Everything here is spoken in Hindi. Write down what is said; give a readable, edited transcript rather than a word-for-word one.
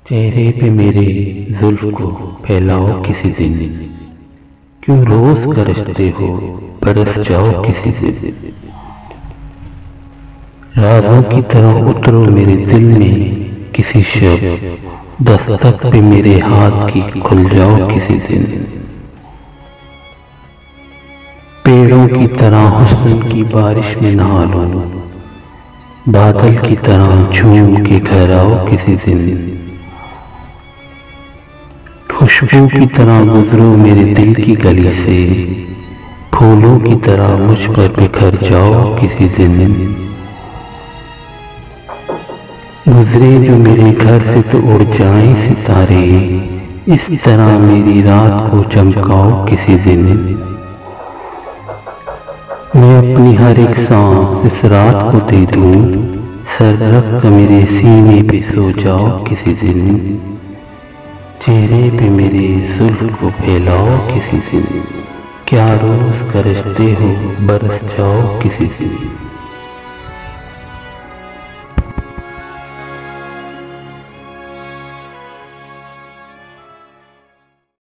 चेहरे पे मेरे जुल्फ को फैलाओ किसी दिन, क्यों रोज गरजते हो बरस जाओ किसी दिन। राजों की तरह उतरो मेरे दिल में किसी शब, दस्तक पे मेरे हाथ की खुल जाओ किसी दिन। पेड़ों की तरह हुस्न की बारिश में नहा लो, बादल की तरह झूम के घर आओ किसी दिन। खुशबू की तरह गुजरो मेरे दिल की गली से, फूलों की तरह मुझ पर बिखर जाओ किसी दिन। गुजरे जो मेरे घर से तो उड़ जाएं सितारे, इस तरह मेरी रात को चमकाओ किसी दिन। मैं अपनी हर एक सांस इस रात को दे दूं, सर रख कर मेरे सीने पे सो जाओ किसी दिन। चेहरे पे मेरे जुल्फ को फैलाओ किसी दिन, क्या रोज गरजते हो बरस जाओ किसी दिन।